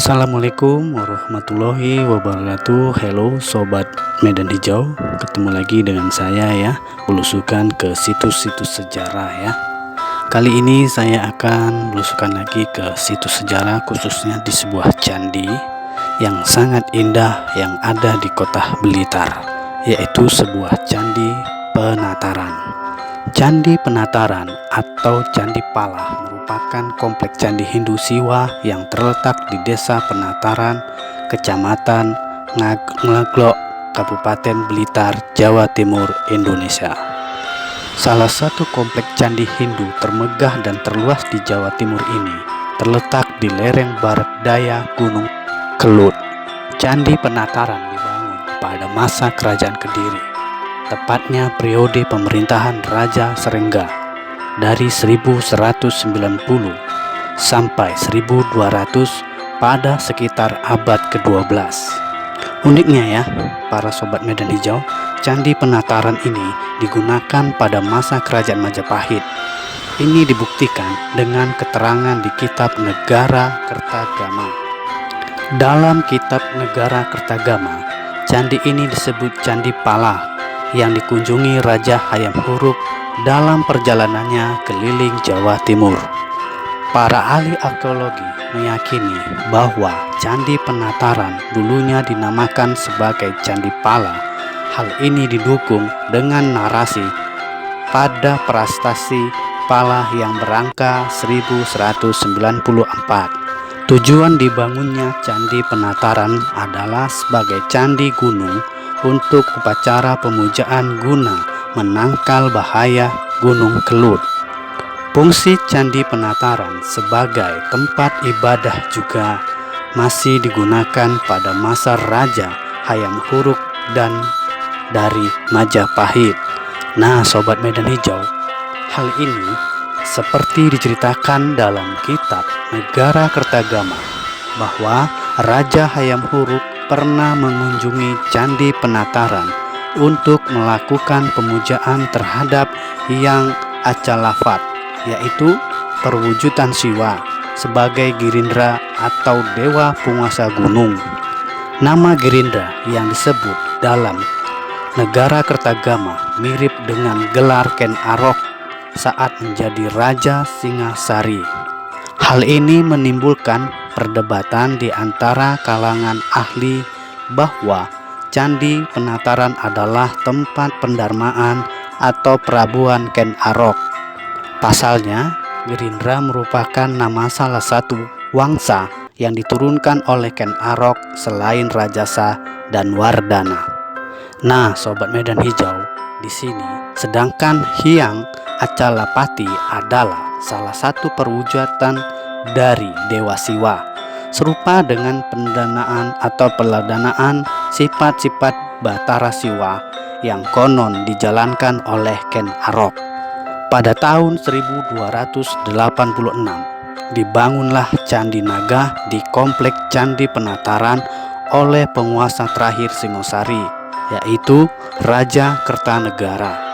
Assalamualaikum warahmatullahi wabarakatuh. Halo Sobat Medan Hijau, ketemu lagi dengan saya ya, belusukan ke situs-situs sejarah ya. Kali ini saya akan belusukan lagi ke situs sejarah, khususnya di sebuah candi yang sangat indah yang ada di kota Blitar, yaitu sebuah candi Penataran. Candi Penataran atau Candi Pala merupakan kompleks candi Hindu Siwa yang terletak di Desa Penataran, Kecamatan Ngaglo, Kabupaten Blitar, Jawa Timur, Indonesia. Salah satu kompleks candi Hindu termegah dan terluas di Jawa Timur ini terletak di lereng barat daya Gunung Kelut. Candi Penataran dibangun pada masa Kerajaan Kediri, tepatnya periode pemerintahan Raja Serengga dari 1190 sampai 1200 pada sekitar abad ke-12. Uniknya ya, para sobat Medan Hijau, Candi Penataran ini digunakan pada masa Kerajaan Majapahit. Ini dibuktikan dengan keterangan di Kitab Negara Kertagama. Dalam Kitab Negara Kertagama, candi ini disebut Candi Pala yang dikunjungi Raja Hayam Wuruk dalam perjalanannya keliling Jawa Timur. Para ahli arkeologi meyakini bahwa Candi Penataran dulunya dinamakan sebagai Candi Pala. Hal ini didukung dengan narasi pada prastasi Pala yang berangka 1194. Tujuan dibangunnya Candi Penataran adalah sebagai candi gunung untuk upacara pemujaan guna menangkal bahaya Gunung Kelut. Fungsi Candi Penataran sebagai tempat ibadah juga masih digunakan pada masa Raja Hayam Wuruk dan dari Majapahit. Nah, Sobat Medan Hijau, hal ini seperti diceritakan dalam Kitab Negara Kertagama bahwa Raja Hayam Wuruk pernah mengunjungi Candi Penataran untuk melakukan pemujaan terhadap Hyang Acalafat, yaitu perwujudan Siwa sebagai Girindra atau dewa penguasa gunung. Nama Girindra yang disebut dalam Negara Kertagama mirip dengan gelar Ken Arok saat menjadi Raja Singasari. Hal ini menimbulkan perdebatan di antara kalangan ahli bahwa Candi Penataran adalah tempat pendarmaan atau perabuan Ken Arok. Pasalnya, Girindra merupakan nama salah satu wangsa yang diturunkan oleh Ken Arok selain Rajasa dan Wardana. Nah, Sobat Medan Hijau, di sini sedangkan Hyang Acalapati adalah salah satu perwujudan dari Dewa Siwa, serupa dengan pendanaan atau peladanaan sifat-sifat Batara Siwa yang konon dijalankan oleh Ken Arok. Pada tahun 1286 dibangunlah Candi Naga di kompleks Candi Penataran oleh penguasa terakhir Singosari, yaitu Raja Kertanegara.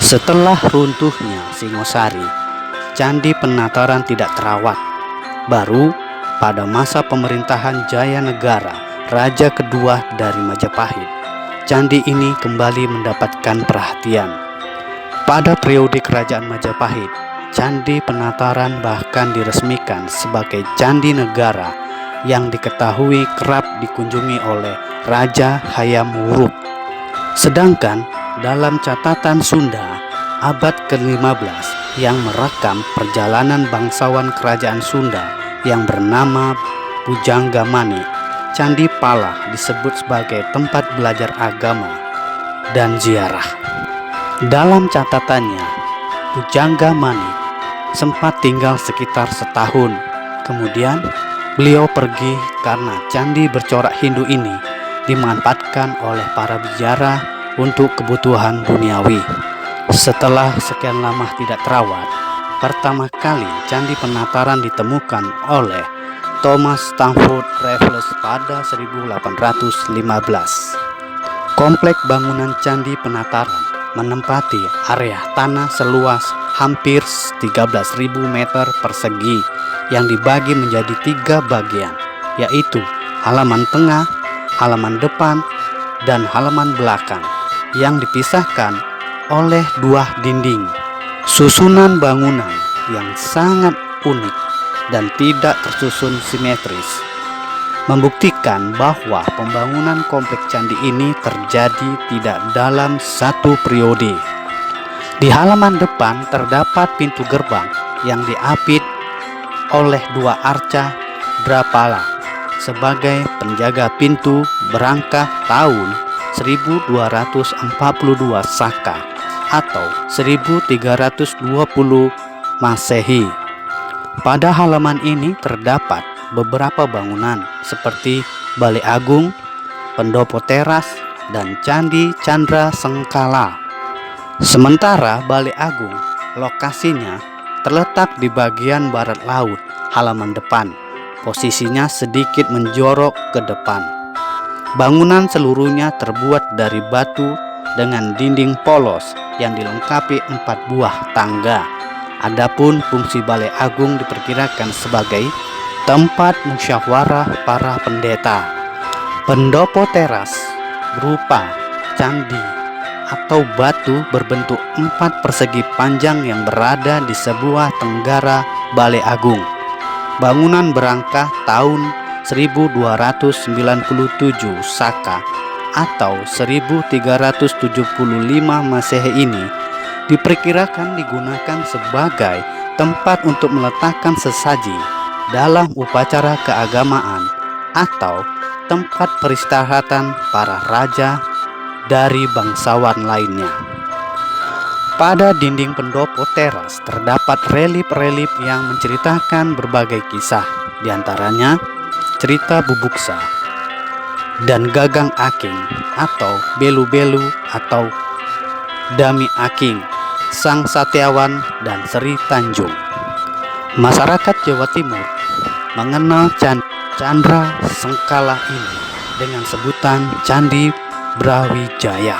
Setelah runtuhnya Singosari, Candi Penataran tidak terawat. Baru pada masa pemerintahan Jayanegara, Raja kedua dari Majapahit, candi ini kembali mendapatkan perhatian. Pada periode Kerajaan Majapahit, Candi Penataran bahkan diresmikan sebagai Candi Negara yang diketahui kerap dikunjungi oleh Raja Hayam Wuruk. Sedangkan dalam catatan Sunda abad ke-15 yang merekam perjalanan bangsawan kerajaan Sunda yang bernama Pujangga Mani, Candi Pala disebut sebagai tempat belajar agama dan ziarah. Dalam catatannya, Pujangga Mani sempat tinggal sekitar setahun. Kemudian beliau pergi karena candi bercorak Hindu ini dimanfaatkan oleh para biara untuk kebutuhan duniawi. Setelah sekian lama tidak terawat, pertama kali Candi Penataran ditemukan oleh Thomas Stamford Raffles pada 1815. Kompleks bangunan Candi Penataran menempati area tanah seluas hampir 13.000 meter persegi yang dibagi menjadi 3 bagian. yaitu halaman tengah, halaman depan, dan halaman belakang yang dipisahkan oleh dua dinding. Susunan bangunan yang sangat unik dan tidak tersusun simetris membuktikan bahwa pembangunan kompleks candi ini terjadi tidak dalam satu periode. Di halaman depan terdapat pintu gerbang yang diapit oleh dua arca Drapala sebagai penjaga pintu berangka tahun 1242 Saka atau 1320 Masehi. Pada halaman ini terdapat beberapa bangunan seperti Balai Agung, Pendopo Teras, dan Candi Candra Sengkala. Sementara Balai Agung lokasinya terletak di bagian barat laut halaman depan, posisinya sedikit menjorok ke depan. Bangunan seluruhnya terbuat dari batu dengan dinding polos yang dilengkapi 4 buah tangga. Adapun fungsi Balai Agung diperkirakan sebagai tempat musyawarah para pendeta. Pendopo teras berupa candi atau batu berbentuk 4 persegi panjang yang berada di sebuah tenggara Balai Agung. Bangunan berangka tahun 1297 Saka atau 1375 Masehi ini diperkirakan digunakan sebagai tempat untuk meletakkan sesaji dalam upacara keagamaan atau tempat peristirahatan para raja dari bangsawan lainnya. Pada dinding pendopo teras terdapat relief-relief yang menceritakan berbagai kisah, diantaranya cerita Bubuksa dan Gagang Aking atau Belu-Belu atau Dami Aking, Sang Satyawan, dan Sri Tanjung. Masyarakat Jawa Timur mengenal Candra Sengkala ini dengan sebutan Candi Brawijaya.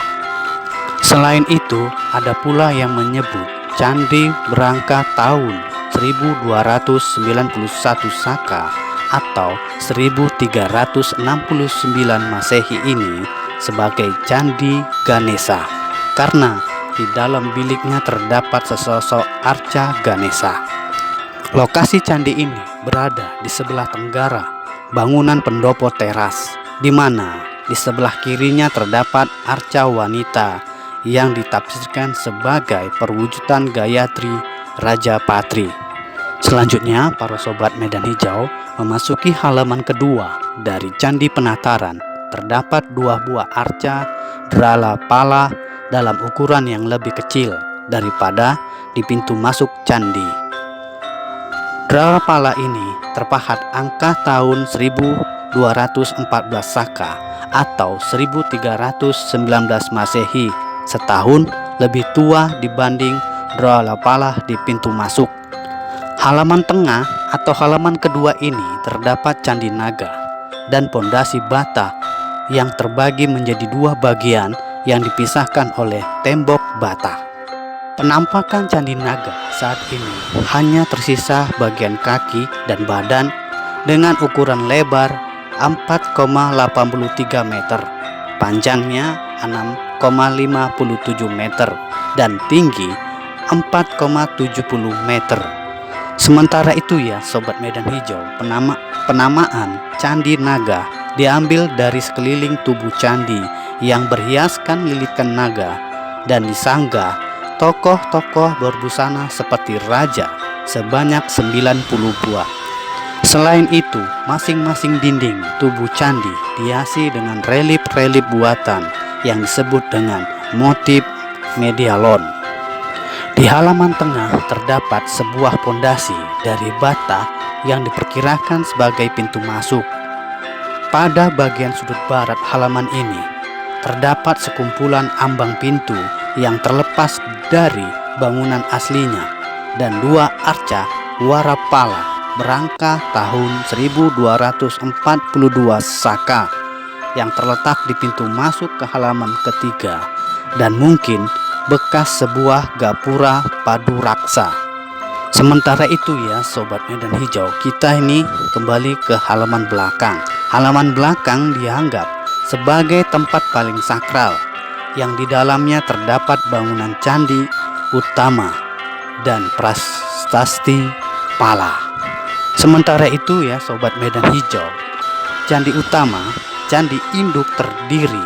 Selain itu, ada pula yang menyebut Candi Berangka tahun 1291 Saka atau 1369 Masehi ini sebagai Candi Ganesha karena di dalam biliknya terdapat sesosok arca Ganesha. Lokasi candi ini berada di sebelah tenggara bangunan pendopo teras, di mana di sebelah kirinya terdapat arca wanita yang ditafsirkan sebagai perwujudan Gayatri Raja Patri. Selanjutnya, para sobat Medan Hijau memasuki halaman kedua dari Candi Penataran. Terdapat 2 buah arca Drapala dalam ukuran yang lebih kecil daripada di pintu masuk candi. Drapala ini terpahat angka tahun 1214 Saka atau 1319 Masehi, setahun lebih tua dibanding Drapala di pintu masuk. Halaman tengah atau halaman kedua ini terdapat Candi Naga dan pondasi bata yang terbagi menjadi 2 bagian yang dipisahkan oleh tembok bata. Penampakan Candi Naga saat ini hanya tersisa bagian kaki dan badan dengan ukuran lebar 4,83 meter, panjangnya 6,57 meter, dan tinggi 4,70 meter. Sementara itu ya Sobat Medan Hijau, penamaan Candi Naga diambil dari sekeliling tubuh candi yang berhiaskan lilitan naga dan disanggah tokoh-tokoh berbusana seperti raja sebanyak 90 buah. Selain itu, masing-masing dinding tubuh candi dihiasi dengan relief-relief buatan yang disebut dengan motif medialon. Di halaman tengah terdapat sebuah pondasi dari bata yang diperkirakan sebagai pintu masuk. Pada bagian sudut barat halaman ini terdapat sekumpulan ambang pintu yang terlepas dari bangunan aslinya dan 2 arca Warapala berangka tahun 1242 Saka yang terletak di pintu masuk ke halaman ketiga dan mungkin bekas sebuah gapura padu raksa. Sementara itu ya Sobat Medan Hijau, kita ini kembali ke halaman belakang. Halaman belakang dianggap sebagai tempat paling sakral yang di dalamnya terdapat bangunan candi utama dan prasasti pala. Sementara itu ya Sobat Medan Hijau, candi utama, candi induk terdiri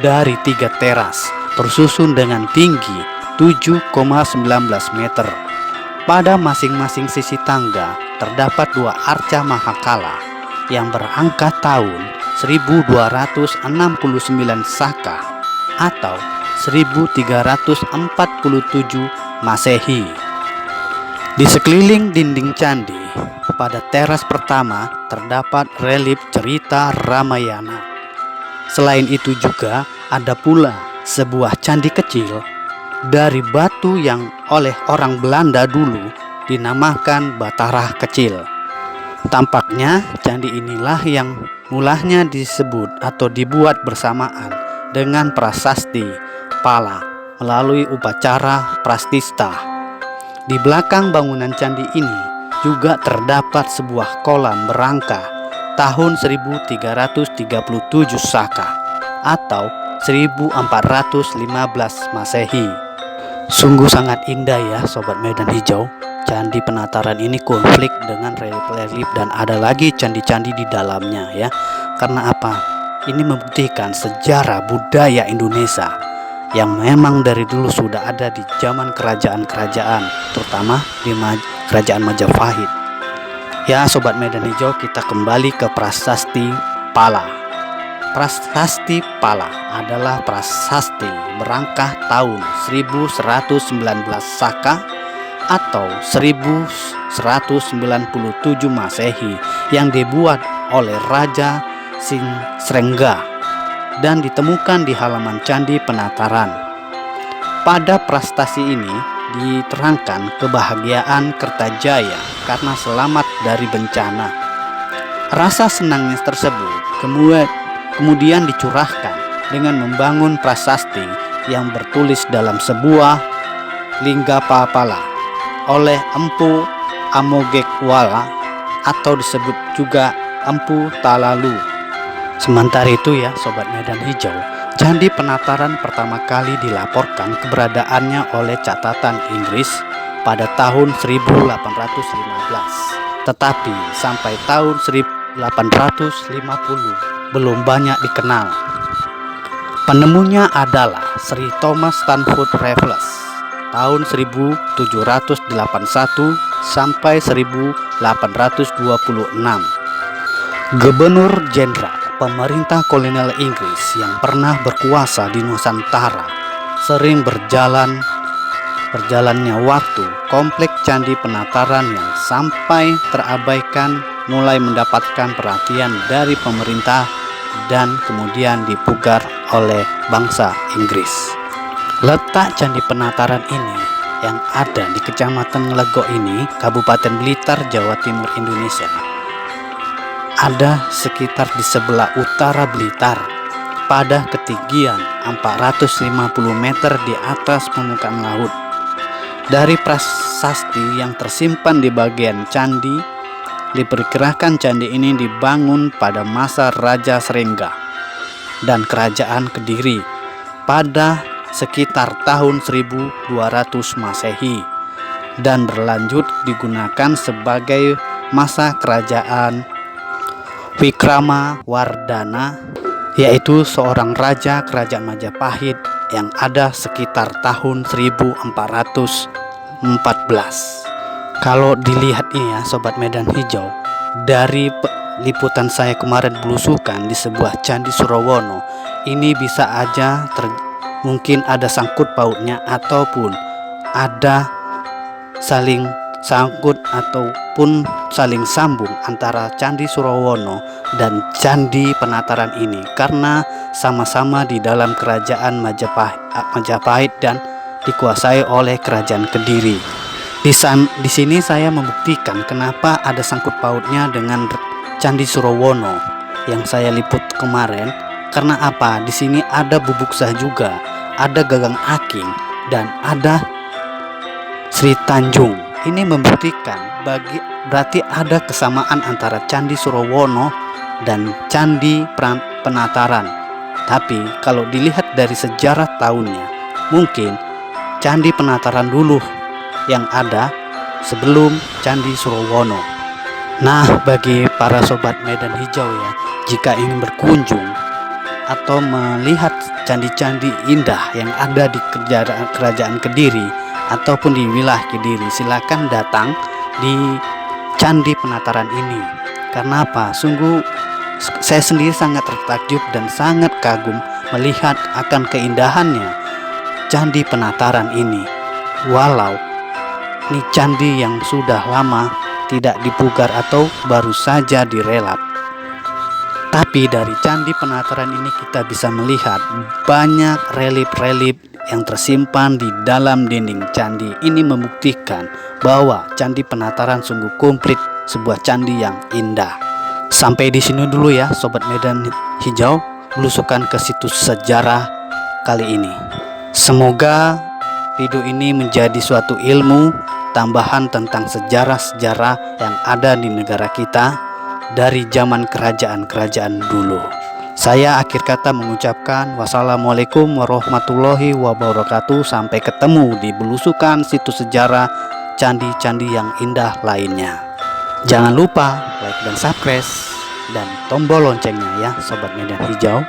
dari 3 teras tersusun dengan tinggi 7,19 meter. Pada masing-masing sisi tangga terdapat 2 arca mahakala yang berangka tahun 1269 Saka atau 1347 Masehi. Di sekeliling dinding candi, pada teras pertama terdapat relief cerita Ramayana. Selain itu juga ada pula sebuah candi kecil dari batu yang oleh orang Belanda dulu dinamakan Batarah Kecil. Tampaknya candi inilah yang mulanya disebut atau dibuat bersamaan dengan prasasti pala melalui upacara prastista. Di belakang bangunan candi ini juga terdapat sebuah kolam berangka tahun 1337 Saka atau 1415 Masehi. Sungguh sangat indah ya Sobat Medan Hijau. Candi Penataran ini konflik dengan relief-relief dan ada lagi candi-candi di dalamnya ya. Karena apa? Ini membuktikan sejarah budaya Indonesia yang memang dari dulu sudah ada di zaman kerajaan-kerajaan, terutama di kerajaan Majapahit. Ya Sobat Medan Hijau, kita kembali ke prasasti pala. Prasasti pala adalah prasasti berangka tahun 1119 Saka atau 1197 Masehi yang dibuat oleh Raja Srengga dan ditemukan di halaman Candi Penataran. Pada prestasi ini diterangkan kebahagiaan Kertajaya karena selamat dari bencana. Rasa senangnya tersebut kemudian dicurahkan dengan membangun prasasti yang bertulis dalam sebuah Linggapala oleh Empu Amogekwala atau disebut juga Empu Talalu. Sementara itu ya Sobat Medan Hijau, Candi Penataran pertama kali dilaporkan keberadaannya oleh catatan Inggris pada tahun 1815. Tetapi sampai tahun 1850 belum banyak dikenal. Penemunya adalah Sri Thomas Stanford Raffles tahun 1781 sampai 1826. Gubernur Jenderal pemerintah kolonial Inggris yang pernah berkuasa di Nusantara. Sering berjalannya waktu, kompleks Candi Penataran yang sampai terabaikan mulai mendapatkan perhatian dari pemerintah dan kemudian dipugar oleh bangsa Inggris. Letak Candi Penataran ini yang ada di Kecamatan Ngelegok ini, Kabupaten Blitar, Jawa Timur, Indonesia, ada sekitar di sebelah utara Blitar pada ketinggian 450 meter di atas permukaan laut. Dari prasasti yang tersimpan di bagian candi, diperkirakan candi ini dibangun pada masa Raja Srengga dan Kerajaan Kediri pada sekitar tahun 1200 Masehi dan berlanjut digunakan sebagai masa Kerajaan Wikramawardhana, yaitu seorang raja Kerajaan Majapahit yang ada sekitar tahun 1414. Kalau dilihat ini ya Sobat Medan Hijau, dari liputan saya kemarin belusukan di sebuah Candi Surawono, ini bisa aja mungkin ada sangkut pautnya ataupun ada saling sangkut ataupun saling sambung antara Candi Surawono dan Candi Penataran ini karena sama-sama di dalam kerajaan Majapahit dan dikuasai oleh Kerajaan Kediri. Di sini saya membuktikan kenapa ada sangkut pautnya dengan Candi Surawono yang saya liput kemarin. Karena apa? Di sini ada Bubuk Sah juga, ada Gagang Aking, dan ada Sri Tanjung. Ini membuktikan berarti ada kesamaan antara Candi Surowono dan Candi Penataran. Tapi kalau dilihat dari sejarah tahunnya, mungkin Candi Penataran dulu yang ada sebelum Candi Surowono. Nah, bagi para sobat Medan Hijau ya, jika ingin berkunjung atau melihat candi-candi indah yang ada di Kerajaan Kediri ataupun di wilayah Kediri, silakan datang di Candi Penataran ini. Karena apa? Sungguh saya sendiri sangat tertakjub dan sangat kagum melihat akan keindahannya Candi Penataran ini. Walau ini candi yang sudah lama tidak dipugar atau baru saja direlap, tapi dari Candi Penataran ini kita bisa melihat banyak relief-relief yang tersimpan di dalam dinding candi. Ini membuktikan bahwa Candi Penataran sungguh komplit, sebuah candi yang indah. Sampai di sini dulu ya Sobat Medan Hijau, belusukan ke situs sejarah kali ini. Semoga video ini menjadi suatu ilmu tambahan tentang sejarah-sejarah yang ada di negara kita dari zaman kerajaan-kerajaan dulu. Saya akhir kata mengucapkan wassalamualaikum warahmatullahi wabarakatuh. Sampai ketemu di belusukan situs sejarah candi-candi yang indah lainnya. Jangan lupa like dan subscribe dan tombol loncengnya ya Sobat Medan Hijau.